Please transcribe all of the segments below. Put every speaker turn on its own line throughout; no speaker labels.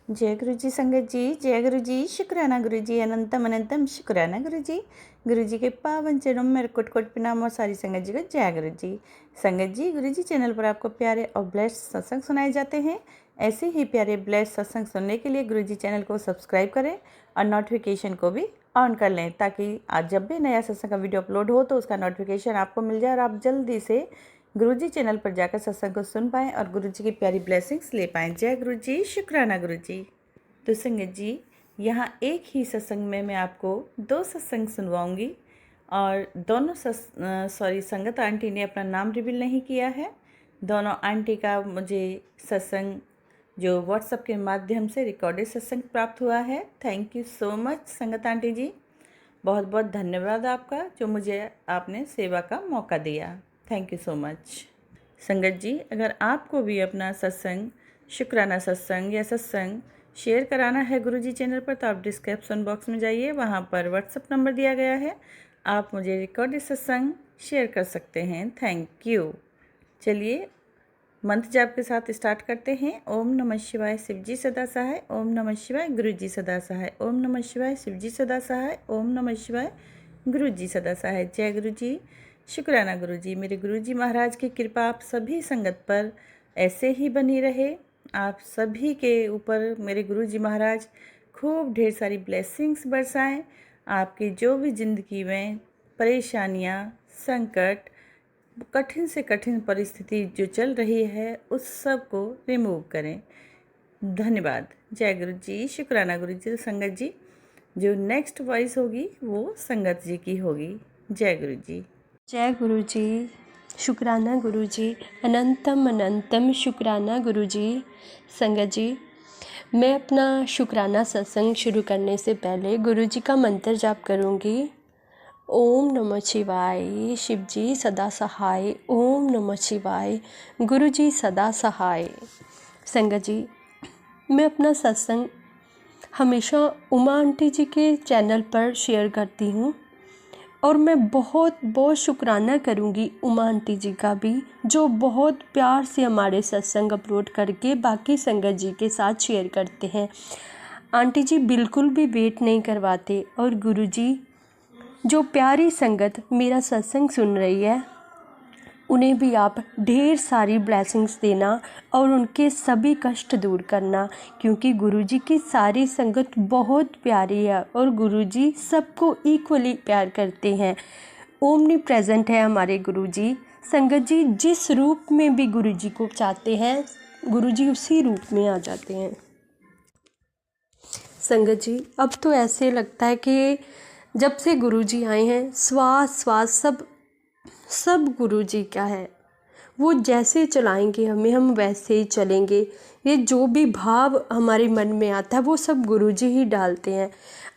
जय गुरु जी संगत जी, जय गुरु जी, शुक्राना गुरु जी, अनंतम अनंतम शुक्राना गुरु जी। गुरु जी के पावन चरणों में मेरे कोट कोट प्रणाम और सारी संगत जी को जय गुरु जी। संगत जी, गुरु जी चैनल पर आपको प्यारे और ब्लेस्ड सत्संग सुनाए जाते हैं। ऐसे ही प्यारे ब्लेस्ड सत्संग सुनने के लिए गुरु जी चैनल को सब्सक्राइब करें और नोटिफिकेशन को भी ऑन कर लें, ताकि आज जब भी नया सत्संग का वीडियो अपलोड हो तो उसका नोटिफिकेशन आपको मिल जाए और आप जल्दी से गुरुजी चैनल पर जाकर सत्संग को सुन पाएँ और गुरुजी की प्यारी ब्लेसिंग्स ले पाएँ। जय गुरुजी, शुक्राना गुरुजी। तो संगत जी, यहाँ एक ही सत्संग में मैं आपको दो सत्संग सुनवाऊंगी और दोनों संगत आंटी ने अपना नाम रिवील नहीं किया है। दोनों आंटी का मुझे सत्संग जो व्हाट्सएप के माध्यम से रिकॉर्डेड सत्संग प्राप्त हुआ है। थैंक यू सो मच संगत आंटी जी, बहुत बहुत धन्यवाद आपका जो मुझे आपने सेवा का मौका दिया। Thank you so much. संगत जी, अगर आपको भी अपना सत्संग, शुक्राना सत्संग या सत्संग शेयर कराना है गुरुजी चैनल पर, तो आप डिस्क्रिप्शन बॉक्स में जाइए, वहाँ पर व्हाट्सएप नंबर दिया गया है, आप मुझे रिकॉर्डेड सत्संग शेयर कर सकते हैं। Thank you. चलिए मंत्र जाप के साथ स्टार्ट करते हैं। ओम नमः शिवाय, शिवजी सदा सहाय। ओम नमः शिवाय, गुरुजी सदा सहाय। ओम नमः शिवाय, शिवजी सदा सहाय। ओम नमः शिवाय, गुरुजी सदा सहाय। जय गुरुजी, शुक्राना गुरुजी। मेरे गुरुजी महाराज की कृपा आप सभी संगत पर ऐसे ही बनी रहे। आप सभी के ऊपर मेरे गुरुजी महाराज खूब ढेर सारी ब्लेसिंग्स बरसाएं। आपकी जो भी ज़िंदगी में परेशानियां, संकट, कठिन से कठिन परिस्थिति जो चल रही है उस सब को रिमूव करें। धन्यवाद। जय गुरु जी, शुक्राना गुरु जी। तो संगत जी, जो नेक्स्ट वॉइस होगी वो संगत जी की होगी। जय गुरु जी।
जय गुरु जी, शुक्राना गुरु जी, अनंतम अनंतम शुक्राना गुरु जी। संगत जी, मैं अपना शुक्राना सत्संग शुरू करने से पहले गुरु जी का मंत्र जाप करूंगी। ओम नमः शिवाय, शिव जी सदा सहाय। ओम नमः शिवाय, गुरु जी सदा सहाय। संगत जी, मैं अपना सत्संग हमेशा उमा आंटी जी के चैनल पर शेयर करती हूँ और मैं बहुत बहुत शुक्राना करूँगी उमा आंटी जी का भी, जो बहुत प्यार से हमारे सत्संग अपलोड करके बाकी संगत जी के साथ शेयर करते हैं। आंटी जी बिल्कुल भी वेट नहीं करवाते और गुरु जी जो प्यारी संगत मेरा सत्संग सुन रही है उन्हें भी आप ढेर सारी ब्लेसिंग्स देना और उनके सभी कष्ट दूर करना, क्योंकि गुरुजी की सारी संगत बहुत प्यारी है और गुरुजी सबको इक्वली प्यार करते हैं। ओमनी प्रेजेंट है हमारे गुरुजी। संगत जी जिस रूप में भी गुरुजी को चाहते हैं, गुरुजी उसी रूप में आ जाते हैं। संगत जी, अब तो ऐसे लगता है कि जब से गुरुजी आए हैं श्वास श्वास सब गुरुजी का है। वो जैसे चलाएंगे हमें, हम वैसे ही चलेंगे। ये जो भी भाव हमारे मन में आता है वो सब गुरुजी ही डालते हैं।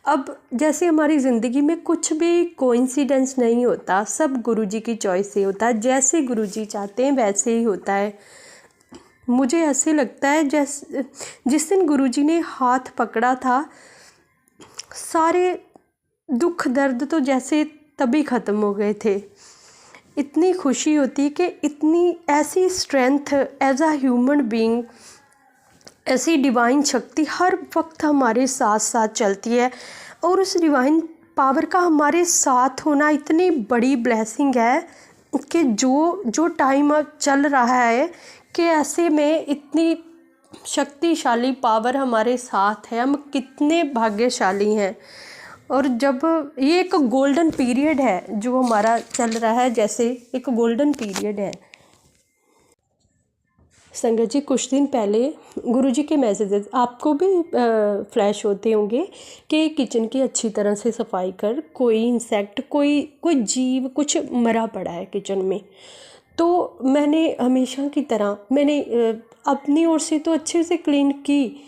अब जैसे हमारी ज़िंदगी में कुछ भी कोइंसिडेंस नहीं होता, सब गुरुजी की चॉइस से होता है। जैसे गुरुजी चाहते हैं वैसे ही होता है। मुझे ऐसे लगता है जिस दिन गुरुजी ने हाथ पकड़ा था, सारे दुख दर्द तो जैसे तभी ख़त्म हो गए थे। इतनी खुशी होती है कि इतनी ऐसी strength as a human being, ऐसी डिवाइन शक्ति हर वक्त हमारे साथ साथ चलती है और उस डिवाइन पावर का हमारे साथ होना इतनी बड़ी ब्लेसिंग है कि जो टाइम अब चल रहा है कि ऐसे में इतनी शक्तिशाली पावर हमारे साथ है, हम कितने भाग्यशाली हैं। और जब ये एक गोल्डन पीरियड है जो हमारा चल रहा है, जैसे एक गोल्डन पीरियड है। संगत जी, कुछ दिन पहले गुरुजी के मैसेजेस आपको भी फ्लैश होते होंगे कि किचन की अच्छी तरह से सफाई कर, कोई इंसेक्ट, कोई जीव कुछ मरा पड़ा है किचन में। तो मैंने हमेशा की तरह मैंने अपनी ओर से तो अच्छे से क्लीन की,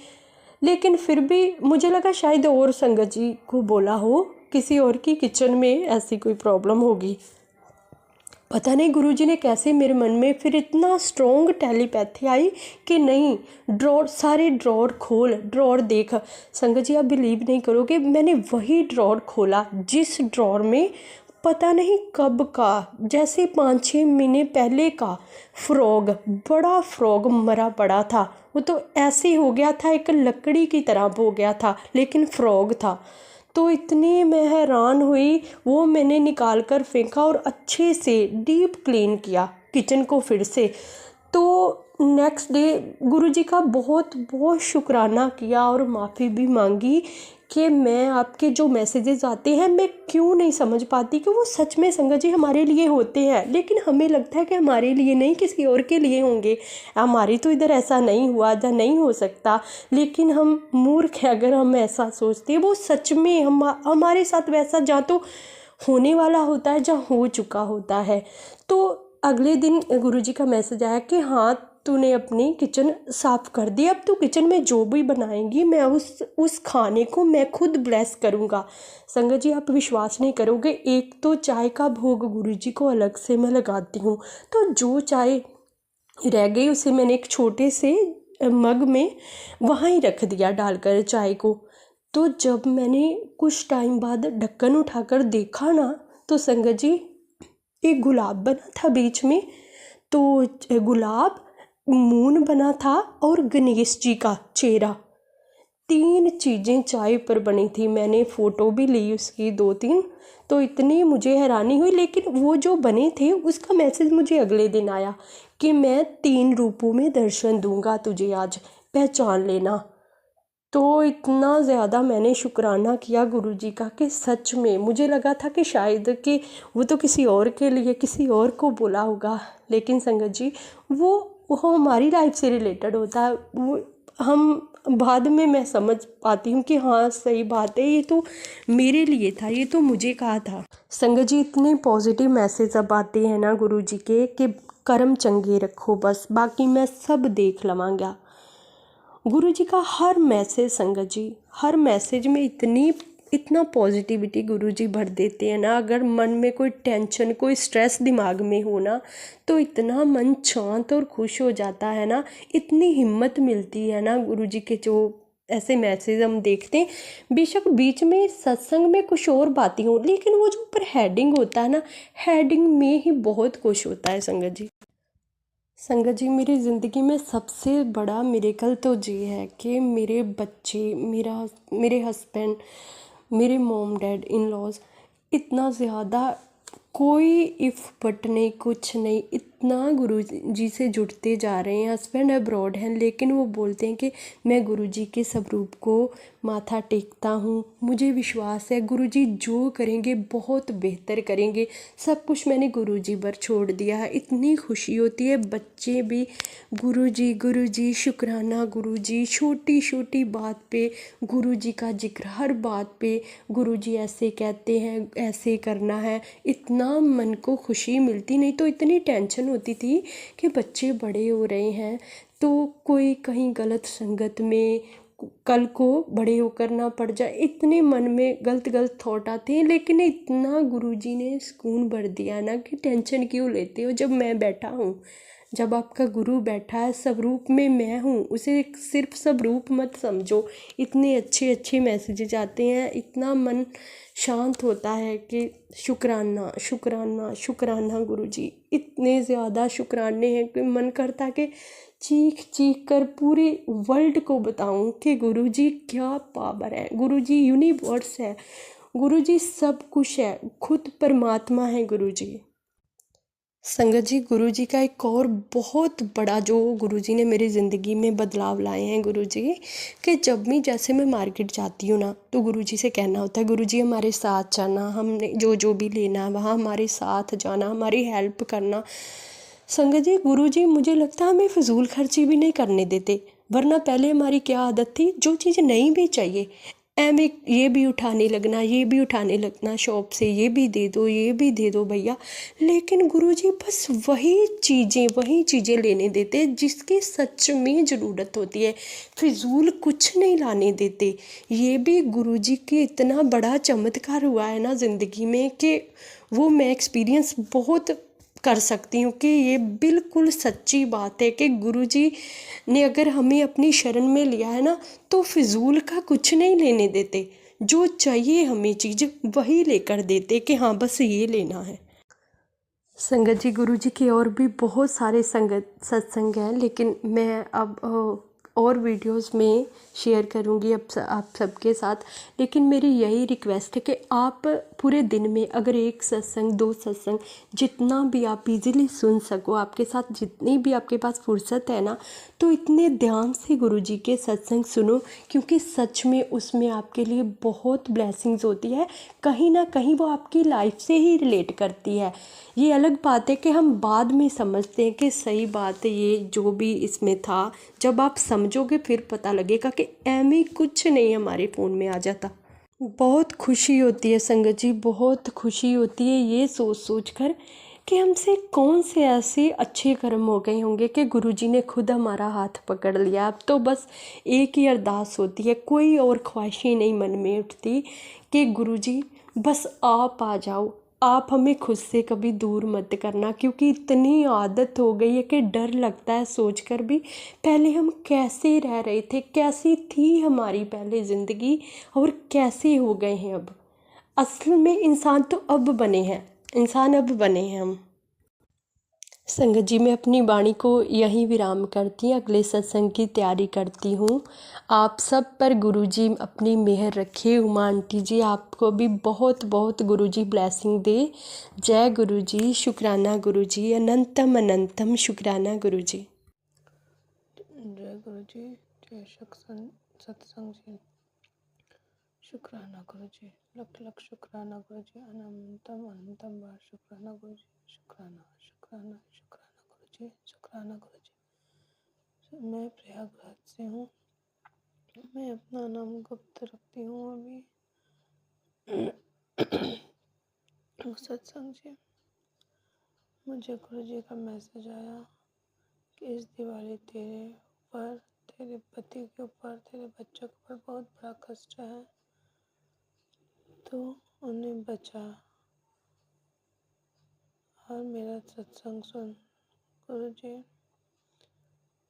लेकिन फिर भी मुझे लगा शायद और संगत जी को बोला हो, किसी और की किचन में ऐसी कोई प्रॉब्लम होगी। पता नहीं गुरुजी ने कैसे मेरे मन में फिर इतना स्ट्रॉन्ग टेलीपैथी आई कि नहीं, ड्रॉर, सारे ड्रॉर खोल, ड्रॉर देख। संगत जी, आप बिलीव नहीं करोगे, मैंने वही ड्रॉर खोला जिस ड्रॉर में पता नहीं कब का, जैसे 5-6 महीने पहले का फ्रॉग, बड़ा फ्रॉग मरा पड़ा था। वो तो ऐसे हो गया था, एक लकड़ी की तरह हो गया था, लेकिन फ्रॉग था। तो इतनी मैं हैरान हुई, वो मैंने निकाल कर फेंका और अच्छे से डीप क्लीन किया किचन को फिर से। तो नेक्स्ट डे गुरुजी का बहुत बहुत शुक्राना किया और माफ़ी भी मांगी कि मैं आपके जो मैसेजेस आते हैं मैं क्यों नहीं समझ पाती कि वो सच में संगत जी हमारे लिए होते हैं, लेकिन हमें लगता है कि हमारे लिए नहीं, किसी और के लिए होंगे। हमारी तो इधर ऐसा नहीं हुआ या नहीं हो सकता, लेकिन हम मूर्ख हैं अगर हम ऐसा सोचते हैं। वो सच में हमारे साथ वैसा जहाँ तो होने वाला होता है, जहाँ हो चुका होता है। तो अगले दिन गुरुजी का मैसेज आया कि हाँ तूने अपनी किचन साफ़ कर दी, अब तू किचन में जो भी बनाएंगी मैं उस खाने को मैं खुद ब्लेस करूँगा। संगत जी आप विश्वास नहीं करोगे, एक तो चाय का भोग गुरुजी को अलग से मैं लगाती हूँ, तो जो चाय रह गई उसे मैंने एक छोटे से मग में वहाँ ही रख दिया डालकर चाय को। तो जब मैंने कुछ टाइम बाद ढक्कन उठाकर देखा ना, तो संगत जी एक गुलाब बना था बीच में, तो गुलाब, मून बना था और गणेश जी का चेहरा, 3 चीज़ें चाय पर बनी थी। मैंने फ़ोटो भी ली उसकी 2-3, तो इतनी मुझे हैरानी हुई। लेकिन वो जो बने थे उसका मैसेज मुझे अगले दिन आया कि मैं 3 रूपों में दर्शन दूंगा तुझे, आज पहचान लेना। तो इतना ज़्यादा मैंने शुक्राना किया गुरुजी का कि सच में मुझे लगा था कि शायद कि वो तो किसी और के लिए, किसी और को बोला होगा, लेकिन संगत जी वो हमारी लाइफ से रिलेटेड होता है। वो हम बाद में मैं समझ पाती हूँ कि हाँ सही बात है, ये तो मेरे लिए था, ये तो मुझे कहा था। संगत जी इतने पॉजिटिव मैसेज अब आते हैं ना गुरुजी के कि कर्म चंगे रखो बस, बाकी मैं सब देख लवांगा। गुरुजी का हर मैसेज संगत जी, हर मैसेज में इतना पॉजिटिविटी गुरुजी भर देते हैं ना। अगर मन में कोई टेंशन, कोई स्ट्रेस दिमाग में हो ना, तो इतना मन शांत और खुश हो जाता है ना, इतनी हिम्मत मिलती है ना गुरुजी के जो ऐसे मैसेज हम देखते हैं। बेशक बीच में सत्संग में कुछ और बातें हो, लेकिन वो जो ऊपर हेडिंग होता है ना, हेडिंग में ही बहुत कुछ होता है संगत जी। संगत जी मेरी ज़िंदगी में सबसे बड़ा मिरेकल तो ये है कि मेरे बच्चे, मेरे हस्बैंड, मेरे मॉम डैड इन लॉज, इतना ज़्यादा कोई इफ़ बट नहीं, कुछ नहीं, इतना गुरुजी से जुड़ते जा रहे हैं। हस्बैंड अब्रॉड हैं, लेकिन वो बोलते हैं कि मैं गुरुजी के स्वरूप को माथा टेकता हूँ, मुझे विश्वास है गुरुजी जो करेंगे बहुत बेहतर करेंगे, सब कुछ मैंने गुरुजी पर छोड़ दिया है। इतनी खुशी होती है। बच्चे भी गुरुजी गुरुजी शुक्राना, गुरुजी छोटी छोटी बात पे गुरुजी का जिक्र, हर बात पे गुरुजी ऐसे कहते हैं, ऐसे करना है। इतना मन को खुशी मिलती, नहीं तो इतनी टेंशन होती थी कि बच्चे बड़े हो रहे हैं तो कोई कहीं गलत संगत में कल को बड़े होकर ना पड़ जाए, इतने मन में गलत थॉट आते हैं। लेकिन इतना गुरुजी ने सुकून भर दिया ना कि टेंशन क्यों लेते हो, जब मैं बैठा हूँ, जब आपका गुरु बैठा है स्वरूप में मैं हूँ, उसे सिर्फ स्वरूप मत समझो। इतने अच्छे मैसेजेज आते हैं, इतना मन शांत होता है कि शुक्राना शुक्राना शुक्राना गुरुजी, इतने ज़्यादा शुक्राने हैं कि मन करता कि चीख कर पूरे वर्ल्ड को बताऊं कि गुरुजी क्या पावर है, गुरुजी यूनिवर्स है, गुरुजी सब कुछ है, खुद परमात्मा है गुरुजी। संगत जी गुरुजी का एक और बहुत बड़ा जो गुरुजी ने मेरी ज़िंदगी में बदलाव लाए हैं गुरुजी, कि जब भी जैसे मैं मार्केट जाती हूँ ना, तो गुरुजी से कहना होता है गुरुजी हमारे साथ जाना, हमने जो भी लेना है वहाँ हमारे साथ जाना, हमारी हेल्प करना। संगत जी गुरुजी मुझे लगता है हमें फिजूल खर्ची भी नहीं करने देते, वरना पहले हमारी क्या आदत थी, जो चीज़ नहीं भी चाहिए एम ये भी उठाने लगना शॉप से, ये भी दे दो भैया। लेकिन गुरुजी बस वही चीज़ें लेने देते जिसकी सच में ज़रूरत होती है, फिजूल कुछ नहीं लाने देते। ये भी गुरुजी के इतना बड़ा चमत्कार हुआ है ना ज़िंदगी में कि वो मैं एक्सपीरियंस बहुत कर सकती हूँ कि ये बिल्कुल सच्ची बात है कि गुरुजी ने अगर हमें अपनी शरण में लिया है ना, तो फिजूल का कुछ नहीं लेने देते। जो चाहिए हमें चीज़ वही लेकर देते कि हाँ बस ये लेना है। संगत जी, गुरु जी के और भी बहुत सारे सत्संग हैं, लेकिन मैं अब और वीडियोस में शेयर करूंगी आप सबके साथ। लेकिन मेरी यही रिक्वेस्ट है कि आप पूरे दिन में अगर एक सत्संग 2 सत्संग जितना भी आप इजीली सुन सको, आपके साथ जितनी भी आपके पास फुर्सत है ना, तो इतने ध्यान से गुरु जी के सत्संग सुनो, क्योंकि सच में उसमें आपके लिए बहुत ब्लेसिंग्स होती है। कहीं ना कहीं वो आपकी लाइफ से ही रिलेट करती है। ये अलग बात है कि हम बाद में समझते हैं कि सही बात है, ये जो भी इसमें था, जब आप समझोगे फिर पता लगेगा कि ऐमे कुछ नहीं हमारे फ़ोन में आ जाता। बहुत खुशी होती है संगत जी, बहुत खुशी होती है ये सोच सोच कर कि हमसे कौन से ऐसे अच्छे कर्म हो गए होंगे कि गुरुजी ने खुद हमारा हाथ पकड़ लिया। अब तो बस एक ही अरदास होती है, कोई और ख्वाहिशें नहीं मन में उठती कि गुरुजी बस आप आ जाओ, आप हमें खुद से कभी दूर मत करना, क्योंकि इतनी आदत हो गई है कि डर लगता है सोचकर भी पहले हम कैसे रह रहे थे, कैसी थी हमारी पहले ज़िंदगी और कैसे हो गए हैं अब। असल में इंसान तो अब बने हैं, इंसान अब बने हैं हम। संगत जी, मैं अपनी वाणी को यहीं विराम करती हूँ, अगले सत्संग की तैयारी करती हूँ। आप सब पर गुरुजी अपनी मेहर रखे। उमा आंटी जी, आपको भी बहुत बहुत गुरुजी ब्लेसिंग दे। जय गुरुजी, शुक्राना गुरुजी, अनंतम अनंतम शुक्राना गुरुजी।
जय गुरु जी, जय सत्संग जी। शुक्राना गुरु जी, लख लख शुक्राना गुरु जी, अनंतम अनंतम बार शुक्राना गुरु जी। शुक्राना शुक्राना शुक्राना गुरु जी, शुक्राना गुरु जी। मैं प्रयागराज से हूँ। मैं अपना नाम गुप्त रखती हूँ अभी। सत्संग जी, मुझे गुरु जी का मैसेज आया कि इस दिवाली तेरे ऊपर, तेरे पति के ऊपर, तेरे बच्चों के ऊपर बहुत बड़ा कष्ट है, तो उन्हें बचा और मेरा सत्संग सुन। गुरु जी,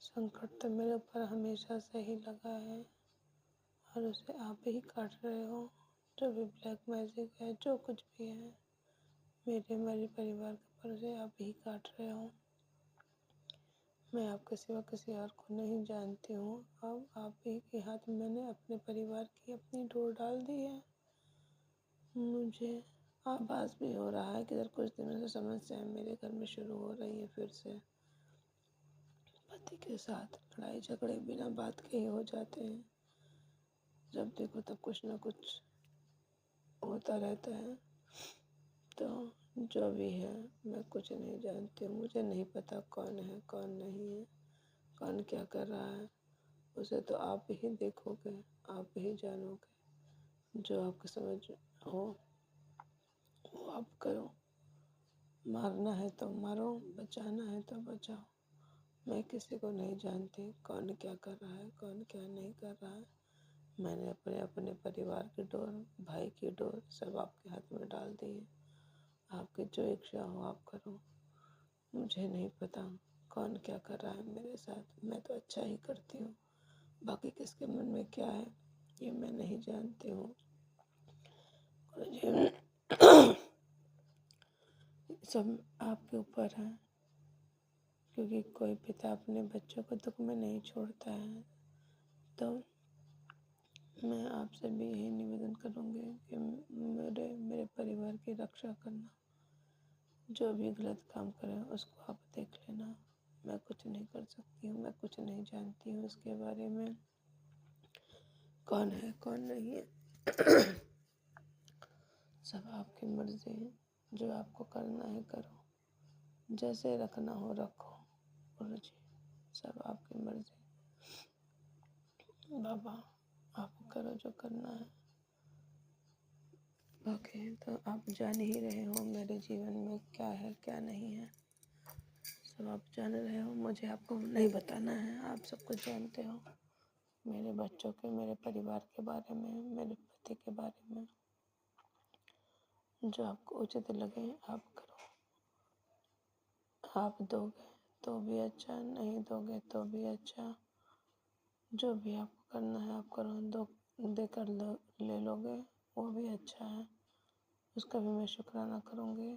संकट तो मेरे ऊपर हमेशा से ही लगा है और उसे आप ही काट रहे हो। जो भी ब्लैक मैजिक है, जो कुछ भी है, मेरे परिवार के ऊपर उसे आप ही काट रहे हो। मैं आपके सिवा किसी और को नहीं जानती हूँ। अब आप ही के हाथ में मैंने अपने परिवार की अपनी डोर डाल दी है। मुझे आभास भी हो रहा है कि इधर कुछ दिनों से समस्याएं मेरे घर में शुरू हो रही है। फिर से पति के साथ लड़ाई झगड़े बिना बात के ही हो जाते हैं। जब देखो तब कुछ ना कुछ होता रहता है। तो जो भी है, मैं कुछ नहीं जानती हूँ। मुझे नहीं पता कौन है कौन नहीं है, कौन क्या कर रहा है। उसे तो आप ही देखोगे, आप ही जानोगे। जो आपको समझ हो वो आप करो। मारना है तो मारो, बचाना है तो बचाओ। मैं किसी को नहीं जानती कौन क्या कर रहा है, कौन क्या नहीं कर रहा है। मैंने अपने अपने परिवार की डोर, भाई की डोर सब आपके हाथ में डाल दी है। आपकी जो इच्छा हो आप करो। मुझे नहीं पता कौन क्या कर रहा है मेरे साथ। मैं तो अच्छा ही करती हूँ, बाकी किसके मन में क्या है ये मैं नहीं जानती हूँ। गुरुजी, सब आपके ऊपर है, क्योंकि कोई पिता अपने बच्चों को दुख में नहीं छोड़ता है। तो मैं आपसे भी यही निवेदन करूँगी कि मेरे परिवार की रक्षा करना। जो भी गलत काम करे उसको आप देख लेना। मैं कुछ नहीं कर सकती हूँ, मैं कुछ नहीं जानती हूँ इसके बारे में, कौन है कौन नहीं है। सब आपकी मर्जी है। जो आपको करना है करो, जैसे रखना हो रखो। गुरु जी, सब आपकी मर्जी। बाबा, आप करो जो करना है। ओके, तो आप जान ही रहे हो मेरे जीवन में क्या है क्या नहीं है। सब आप जान रहे हो, मुझे आपको नहीं बताना है। आप सब कुछ जानते हो मेरे बच्चों के, मेरे परिवार के बारे में, मेरे पति के बारे में। जो आपको उचित लगे आप करो। आप दोगे तो भी अच्छा, नहीं दोगे तो भी अच्छा। जो भी आपको करना है आप करो। देकर ले लोगे वो भी अच्छा है, उसका भी मैं शुक्राना करूँगी।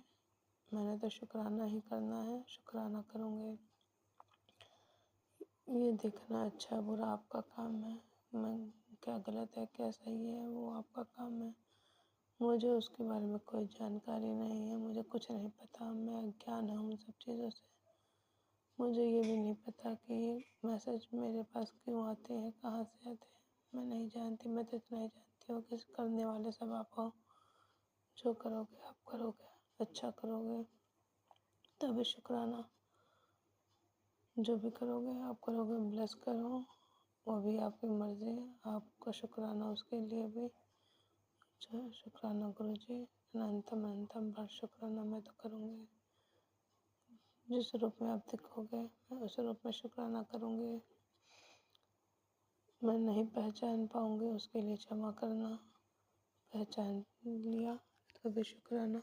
मैंने तो शुक्राना ही करना है, शुक्राना करूँगी। ये देखना अच्छा बुरा आपका काम है, मैं क्या गलत है क्या सही है वो आपका काम है। मुझे उसके बारे में कोई जानकारी नहीं है, मुझे कुछ नहीं पता, मैं अज्ञान हूँ उन सब चीज़ों से। मुझे ये भी नहीं पता कि ये मैसेज मेरे पास क्यों आते हैं, कहाँ से आते हैं, मैं नहीं जानती। मैं तो इतना ही जानती हूँ कि करने वाले सब आप हो। जो करोगे आप करोगे, अच्छा करोगे तभी शुक्राना। जो भी करोगे आप करोगे, ब्लेस करो, वो भी आपकी मर्ज़ी है, आपका शुक्राना उसके लिए भी। जो है शुक्राना गुरुजी, अनंतम अनंतम बार शुक्राना मैं तो करूँगी। जिस रूप में आप दिखोगे मैं उस रूप में शुक्राना करूँगी। मैं नहीं पहचान पाऊँगी उसके लिए क्षमा करना, पहचान लिया तो भी शुक्राना।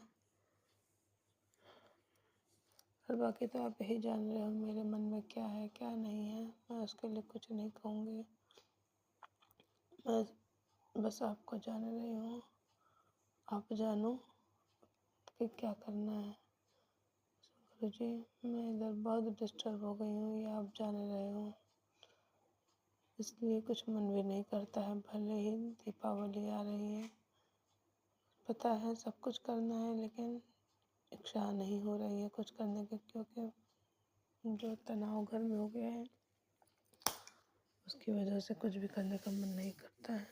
और बाकी तो आप ही जान रहे हो मेरे मन में क्या है क्या नहीं है, मैं उसके लिए कुछ नहीं कहूँगी। मैं बस आपको जान रही हूँ, आप जानो कि क्या करना है। गुरुजी मैं इधर बहुत डिस्टर्ब हो गई हूँ, ये आप जान रहे हो, इसलिए कुछ मन भी नहीं करता है। भले ही दीपावली आ रही है, पता है सब कुछ करना है, लेकिन इच्छा नहीं हो रही है कुछ करने की, क्योंकि जो तनाव घर में हो गया है उसकी वजह से कुछ भी करने का मन नहीं करता है।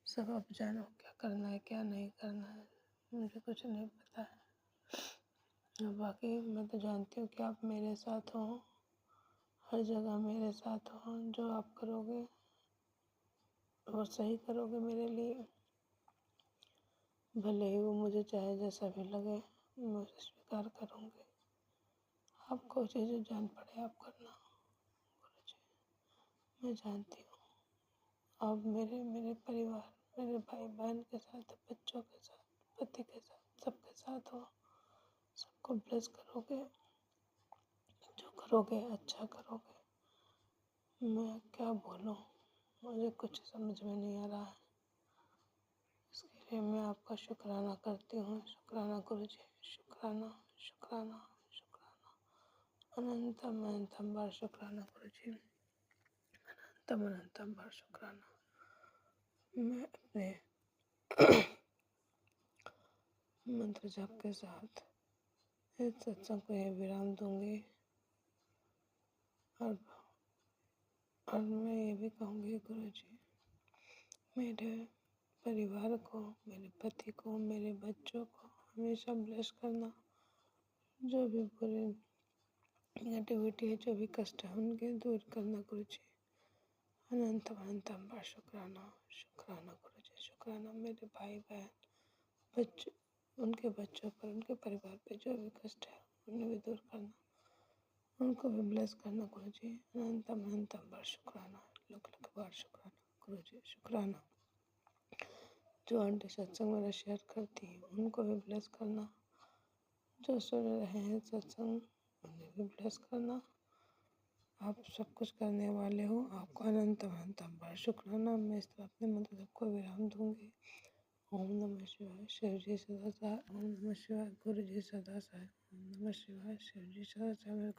सब आप जानो क्या करना है क्या नहीं करना है, मुझे कुछ नहीं पता है। और बाकी मैं तो जानती हूँ कि आप मेरे साथ हो, हर जगह मेरे साथ हो। जो आप करोगे वो सही करोगे मेरे लिए, भले ही वो मुझे चाहे जैसा भी लगे मैं उसे स्वीकार करूँगी। आपको चीज़ जान पड़े आप करना। गुरुजी मैं जानती हूँ आप मेरे परिवार, मेरे भाई बहन के साथ, बच्चों के साथ, पति के साथ, सबके साथ हो, सबको ब्लेस करोगे। जो करोगे अच्छा करोगे। मैं क्या बोलूँ, मुझे कुछ समझ में नहीं आ रहा है। इसके लिए मैं आपका शुक्राना करती हूँ। शुक्राना गुरुजी, शुक्राना शुक्राना शुक्राना, अनंतम अनंतम बार शुक्राना गुरुजी, अनंतम अनंतम बार शुक्राना। मैं अपने मंत्र जाप के साथ इस सत्संग को यह विराम दूंगी। और मैं ये भी कहूँगी गुरुजी मेरे परिवार को, मेरे पति को, मेरे बच्चों को हमेशा ब्लेस करना। जो भी बुरे नेगेटिविटी है, जो भी कष्ट है उनके दूर करना गुरुजी। अनंतम अनंतम बार शुक्राना शुक्राना गुरुजी, शुक्राना। मेरे भाई बहन बच्चों, उनके बच्चों पर, उनके परिवार पे जो भी कष्ट है उन्हें भी दूर करना, उनको भी ब्लेस करना गुरुजी। अनंतम अनंतम बार शुक्राना, लख लख बार शुक्राना गुरुजी, शुक्राना। जो आंटी सत्संग मेरा शेयर करती हैं उनको भी ब्लेस करना, जो सुन रहे हैं सत्संग उन्हें भी ब्लेस करना। आप सब कुछ करने वाले हो, आपको अनंत अनंतम बार शुक्राना। मैं इस तरह अपने मंत्र सबको विराम दूंगी। ओम नमः शिवाय, शिव जी सदा सहाय। ओम नमः शिवाय, गुरु जी सदा सहाय। ओम नमः शिवाय, शिव जी सदा सहाय। गुरु